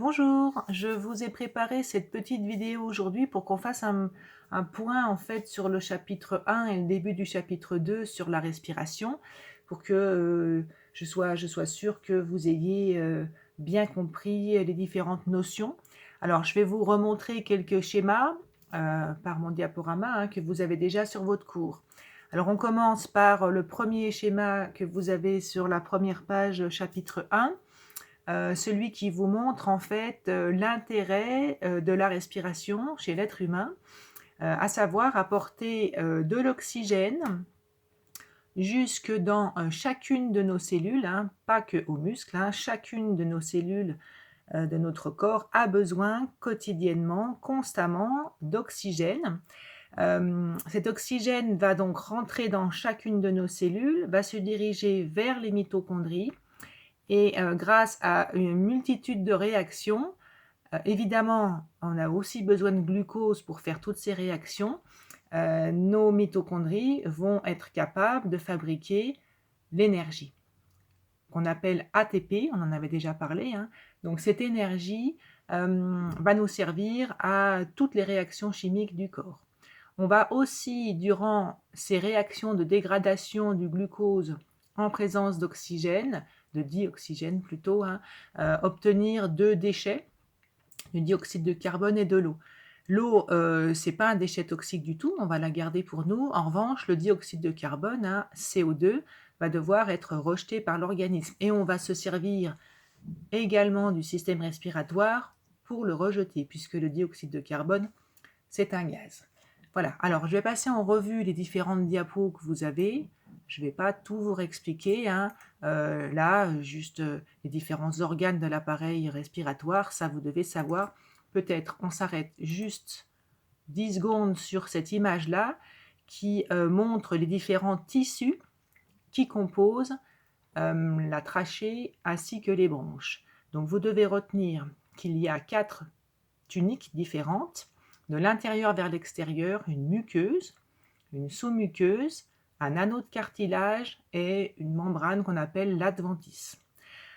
Bonjour, je vous ai préparé cette petite vidéo aujourd'hui pour qu'on fasse un point en fait sur le chapitre 1 et le début du chapitre 2 sur la respiration pour que je sois sûre que vous ayez bien compris les différentes notions. Alors je vais vous remontrer quelques schémas par mon diaporama que vous avez déjà sur votre cours. Alors on commence par le premier schéma que vous avez sur la première page chapitre 1. Celui qui vous montre en fait l'intérêt de la respiration chez l'être humain, à savoir apporter de l'oxygène jusque dans chacune de nos cellules, pas que aux muscles, chacune de nos cellules de notre corps a besoin quotidiennement, constamment d'oxygène. Cet oxygène va donc rentrer dans chacune de nos cellules, va se diriger vers les mitochondries, et grâce à une multitude de réactions, évidemment, on a aussi besoin de glucose pour faire toutes ces réactions. Nos mitochondries vont être capables de fabriquer l'énergie, qu'on appelle ATP, on en avait déjà parlé. Donc cette énergie va nous servir à toutes les réactions chimiques du corps. On va aussi, durant ces réactions de dégradation du glucose en présence d'oxygène, de dioxygène plutôt, obtenir deux déchets, du dioxyde de carbone et de l'eau. L'eau, c'est pas un déchet toxique du tout, on va la garder pour nous. En revanche, le dioxyde de carbone, CO2, va devoir être rejeté par l'organisme et on va se servir également du système respiratoire pour le rejeter, puisque le dioxyde de carbone, c'est un gaz. Voilà, alors je vais passer en revue les différentes diapos que vous avez. Je ne vais pas tout vous expliquer. Là, juste les différents organes de l'appareil respiratoire, ça vous devez savoir. Peut-être on s'arrête juste 10 secondes sur cette image-là qui montre les différents tissus qui composent la trachée ainsi que les bronches. Donc vous devez retenir qu'il y a 4 tuniques différentes, de l'intérieur vers l'extérieur, une muqueuse, une sous-muqueuse, un anneau de cartilage et une membrane qu'on appelle l'adventice.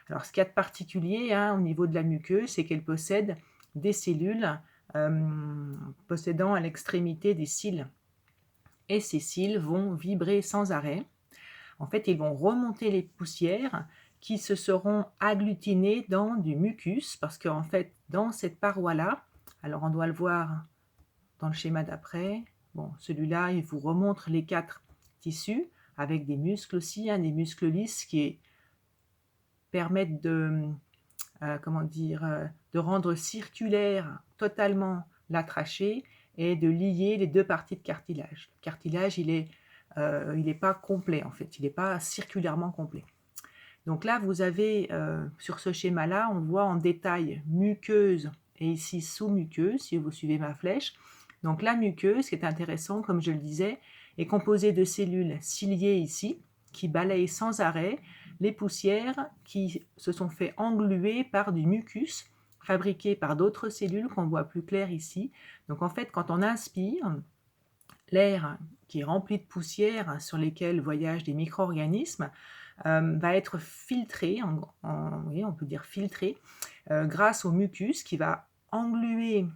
Alors ce qu'il y a de particulier au niveau de la muqueuse, c'est qu'elle possède des cellules possédant à l'extrémité des cils. Et ces cils vont vibrer sans arrêt. En fait, ils vont remonter les poussières qui se seront agglutinées dans du mucus, parce qu'en fait, dans cette paroi-là, alors on doit le voir dans le schéma d'après, bon, celui-là, il vous remontre les 4 tissus, avec des muscles aussi, des muscles lisses qui permettent de, de rendre circulaire totalement la trachée et de lier les 2 parties de cartilage. Le cartilage, il est pas complet en fait, il n'est pas circulairement complet. Donc là, vous avez, sur ce schéma-là, on voit en détail muqueuse et ici sous-muqueuse, si vous suivez ma flèche. Donc la muqueuse, qui est intéressant, comme je le disais, est composée de cellules ciliées ici, qui balayent sans arrêt les poussières qui se sont fait engluer par du mucus, fabriqué par d'autres cellules qu'on voit plus clair ici. Donc en fait, quand on inspire, l'air qui est rempli de poussière sur lesquelles voyagent des micro-organismes va être filtré, oui, on peut dire filtré, grâce au mucus qui va engluer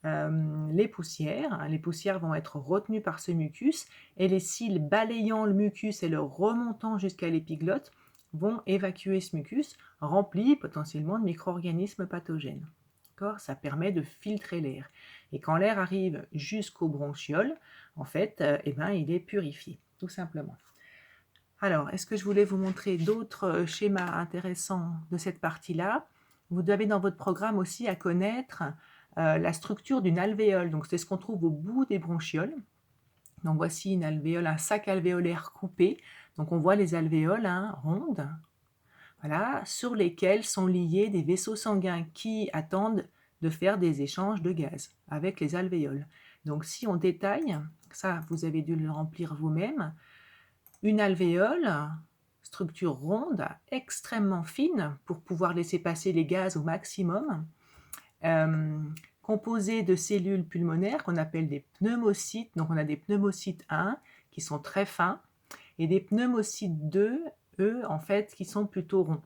les poussières. Les poussières vont être retenues par ce mucus et les cils balayant le mucus et le remontant jusqu'à l'épiglotte vont évacuer ce mucus rempli potentiellement de micro-organismes pathogènes. Ça permet de filtrer l'air. Et quand l'air arrive jusqu'aux bronchioles, en fait, il est purifié, tout simplement. Alors, est-ce que je voulais vous montrer d'autres schémas intéressants de cette partie-là? Vous avez dans votre programme aussi à connaître la structure d'une alvéole. Donc, c'est ce qu'on trouve au bout des bronchioles. Donc, voici une alvéole, un sac alvéolaire coupé. Donc, on voit les alvéoles rondes, voilà, sur lesquelles sont liés des vaisseaux sanguins qui attendent de faire des échanges de gaz avec les alvéoles. Donc, si on détaille, ça, vous avez dû le remplir vous-même, une alvéole, structure ronde, extrêmement fine pour pouvoir laisser passer les gaz au maximum, composée de cellules pulmonaires qu'on appelle des pneumocytes. Donc on a des pneumocytes 1 qui sont très fins et des pneumocytes 2, eux, en fait, qui sont plutôt ronds.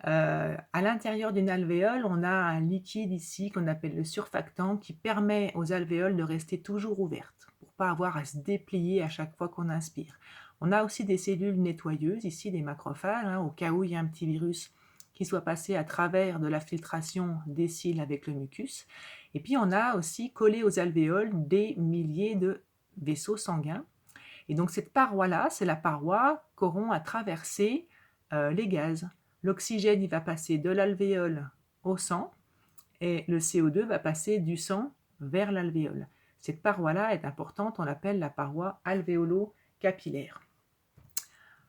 À l'intérieur d'une alvéole, on a un liquide ici qu'on appelle le surfactant qui permet aux alvéoles de rester toujours ouvertes pour pas avoir à se déplier à chaque fois qu'on inspire. On a aussi des cellules nettoyeuses ici, des macrophages, hein, au cas où il y a un petit virus qui soit passé à travers de la filtration des cils avec le mucus. Et puis on a aussi collé aux alvéoles des milliers de vaisseaux sanguins. Et donc cette paroi-là, c'est la paroi qu'auront à traverser les gaz. L'oxygène, il va passer de l'alvéole au sang et le CO2 va passer du sang vers l'alvéole. Cette paroi-là est importante, on l'appelle la paroi alvéolo-capillaire.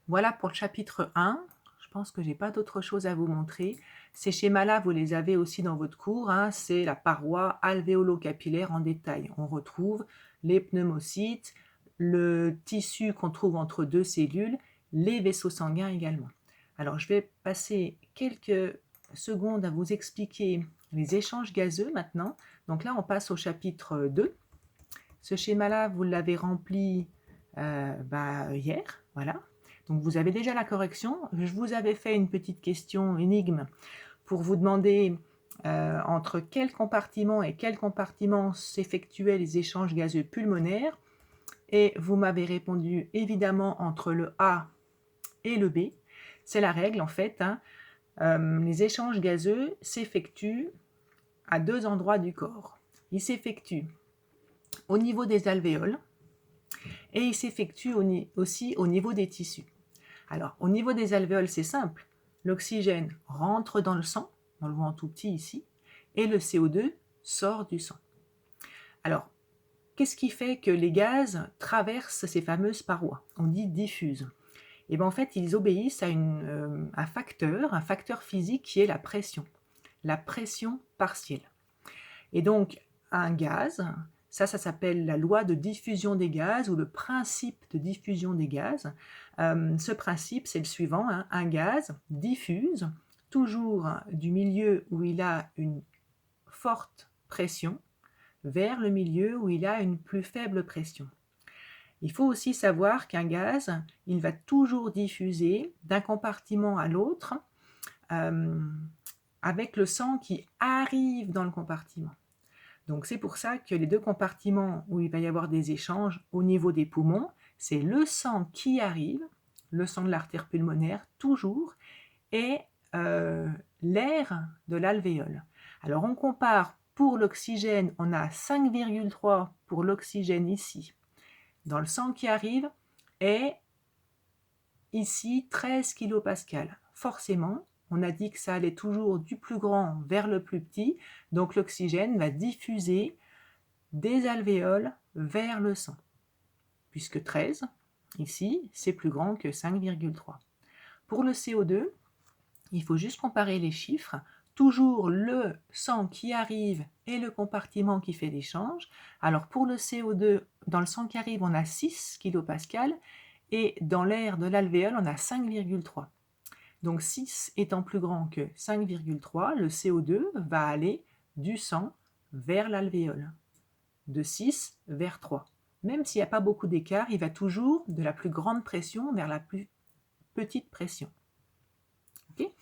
Voilà pour le chapitre 1. Je pense que je n'ai pas d'autre chose à vous montrer. Ces schémas-là, vous les avez aussi dans votre cours. Hein. C'est la paroi alvéolo-capillaire en détail. On retrouve les pneumocytes, le tissu qu'on trouve entre deux cellules, les vaisseaux sanguins également. Alors, je vais passer quelques secondes à vous expliquer les échanges gazeux maintenant. Donc là, on passe au chapitre 2. Ce schéma-là, vous l'avez rempli hier, voilà. Donc vous avez déjà la correction. Je vous avais fait une petite question énigme pour vous demander entre quel compartiment et quel compartiment s'effectuaient les échanges gazeux pulmonaires. Et vous m'avez répondu évidemment entre le A et le B. C'est la règle en fait. Hein. Les échanges gazeux s'effectuent à deux endroits du corps. Ils s'effectuent au niveau des alvéoles et ils s'effectuent aussi au niveau des tissus. Alors, au niveau des alvéoles, c'est simple. L'oxygène rentre dans le sang, on le voit en tout petit ici, et le CO2 sort du sang. Alors, qu'est-ce qui fait que les gaz traversent ces fameuses parois? On dit diffusent. Et bien en fait, ils obéissent à un facteur physique qui est la pression partielle. Et donc, un gaz, ça s'appelle la loi de diffusion des gaz ou le principe de diffusion des gaz. Ce principe, c'est le suivant, hein, un gaz diffuse toujours du milieu où il a une forte pression vers le milieu où il a une plus faible pression. Il faut aussi savoir qu'un gaz, il va toujours diffuser d'un compartiment à l'autre avec le sang qui arrive dans le compartiment. Donc c'est pour ça que les deux compartiments où il va y avoir des échanges au niveau des poumons, c'est le sang qui arrive, le sang de l'artère pulmonaire toujours, et l'air de l'alvéole. Alors on compare pour l'oxygène, on a 5,3 pour l'oxygène ici, dans le sang qui arrive, et ici 13 kPa. Forcément, on a dit que ça allait toujours du plus grand vers le plus petit, donc l'oxygène va diffuser des alvéoles vers le sang, puisque 13, ici, c'est plus grand que 5,3. Pour le CO2, il faut juste comparer les chiffres, toujours le sang qui arrive et le compartiment qui fait l'échange. Alors pour le CO2, dans le sang qui arrive, on a 6 kPa, et dans l'air de l'alvéole, on a 5,3. Donc 6 étant plus grand que 5,3, le CO2 va aller du sang vers l'alvéole, de 6 vers 3. Même s'il n'y a pas beaucoup d'écart, il va toujours de la plus grande pression vers la plus petite pression. Okay.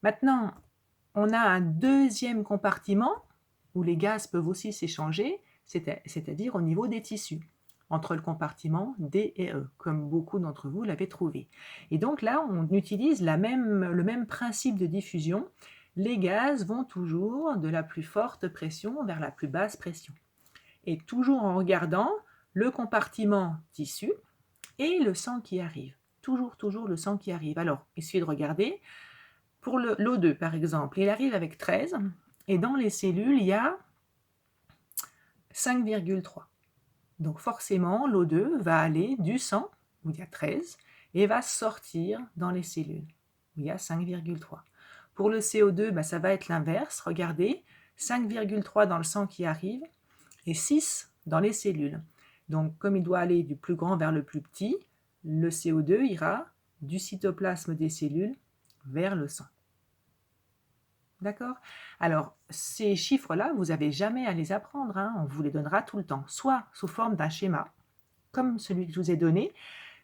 Maintenant, on a un deuxième compartiment où les gaz peuvent aussi s'échanger, c'est-à-dire au niveau des tissus, entre le compartiment D et E, comme beaucoup d'entre vous l'avez trouvé. Et donc là, on utilise le même principe de diffusion. Les gaz vont toujours de la plus forte pression vers la plus basse pression. Et toujours en regardant le compartiment tissu et le sang qui arrive. Toujours le sang qui arrive. Alors, il suffit de regarder. Pour l'O2, par exemple, il arrive avec 13, et dans les cellules, il y a 5,3. Donc forcément, l'O2 va aller du sang, où il y a 13, et va sortir dans les cellules, où il y a 5,3. Pour le CO2, ça va être l'inverse. Regardez, 5,3 dans le sang qui arrive, et 6 dans les cellules. Donc comme il doit aller du plus grand vers le plus petit, le CO2 ira du cytoplasme des cellules vers le sang. D'accord? Alors, ces chiffres-là, vous n'avez jamais à les apprendre, hein, on vous les donnera tout le temps, soit sous forme d'un schéma, comme celui que je vous ai donné.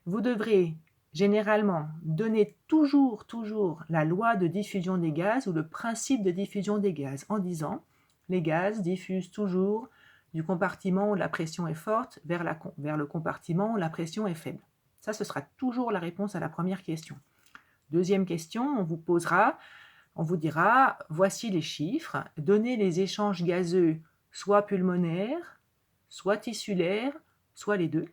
Vous devrez généralement, donnez toujours la loi de diffusion des gaz ou le principe de diffusion des gaz en disant les gaz diffusent toujours du compartiment où la pression est forte vers le compartiment où la pression est faible. Ça, ce sera toujours la réponse à la première question. Deuxième question, on vous dira, voici les chiffres, donnez les échanges gazeux soit pulmonaires, soit tissulaires, soit les deux,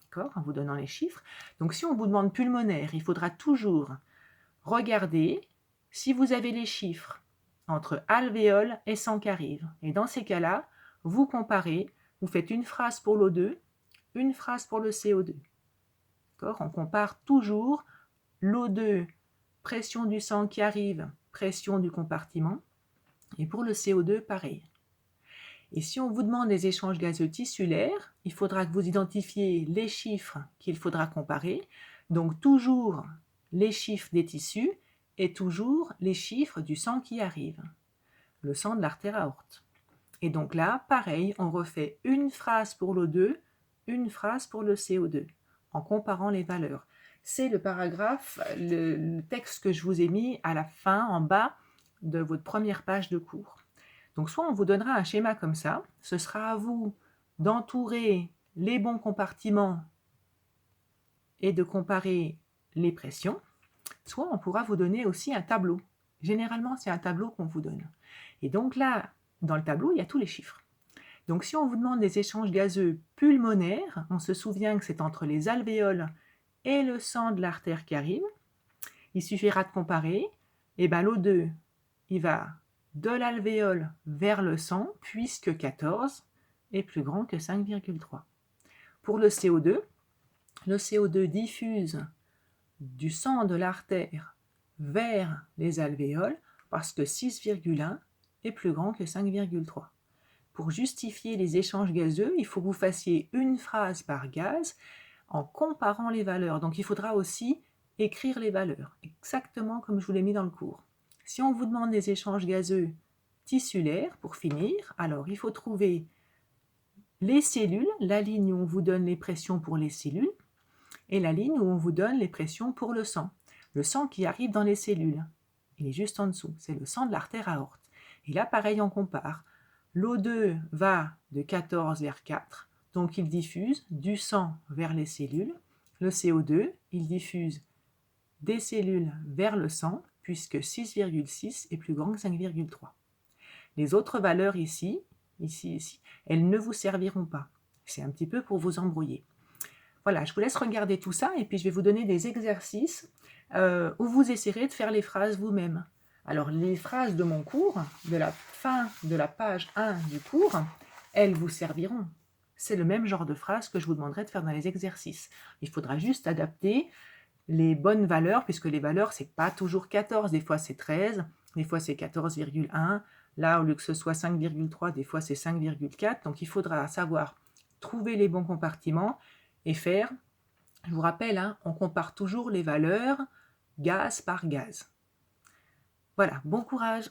d'accord, en vous donnant les chiffres. Donc si on vous demande pulmonaire, il faudra toujours regarder si vous avez les chiffres entre alvéole et sang qui arrive. Et dans ces cas-là, vous comparez, vous faites une phrase pour l'O2, une phrase pour le CO2. D'accord ? On compare toujours l'O2, pression du sang qui arrive, pression du compartiment, et pour le CO2, pareil. Et si on vous demande des échanges gazeux tissulaires, il faudra que vous identifiez les chiffres qu'il faudra comparer, donc toujours les chiffres des tissus et toujours les chiffres du sang qui arrive, le sang de l'artère aorte. Et donc là, pareil, on refait une phrase pour l'O2, une phrase pour le CO2, en comparant les valeurs. C'est le paragraphe, le texte que je vous ai mis à la fin, en bas de votre première page de cours. Donc soit on vous donnera un schéma comme ça, ce sera à vous d'entourer les bons compartiments et de comparer les pressions, soit on pourra vous donner aussi un tableau. Généralement, c'est un tableau qu'on vous donne. Et donc là, dans le tableau, il y a tous les chiffres. Donc si on vous demande des échanges gazeux pulmonaires, on se souvient que c'est entre les alvéoles et le sang de l'artère qui arrive. Il suffira de comparer. Et bien l'O2, il va de l'alvéole vers le sang, puisque 14 est plus grand que 5,3. Pour le CO2 diffuse du sang de l'artère vers les alvéoles, parce que 6,1 est plus grand que 5,3. Pour justifier les échanges gazeux, il faut que vous fassiez une phrase par gaz en comparant les valeurs. Donc il faudra aussi écrire les valeurs, exactement comme je vous l'ai mis dans le cours. Si on vous demande des échanges gazeux tissulaires, pour finir, alors il faut trouver les cellules, la ligne où on vous donne les pressions pour les cellules, et la ligne où on vous donne les pressions pour le sang. Le sang qui arrive dans les cellules, il est juste en dessous, c'est le sang de l'artère aorte. Et là, pareil, on compare. L'O2 va de 14 vers 4, donc il diffuse du sang vers les cellules. Le CO2, il diffuse des cellules vers le sang, puisque 6,6 est plus grand que 5,3. Les autres valeurs ici, elles ne vous serviront pas. C'est un petit peu pour vous embrouiller. Voilà, je vous laisse regarder tout ça, et puis je vais vous donner des exercices où vous essaierez de faire les phrases vous-même. Alors, les phrases de mon cours, de la fin de la page 1 du cours, elles vous serviront. C'est le même genre de phrases que je vous demanderai de faire dans les exercices. Il faudra juste adapter les bonnes valeurs, puisque les valeurs, c'est pas toujours 14, des fois c'est 13, des fois c'est 14,1, là, au lieu que ce soit 5,3, des fois c'est 5,4, donc il faudra savoir trouver les bons compartiments et faire, je vous rappelle, hein, on compare toujours les valeurs gaz par gaz. Voilà, bon courage!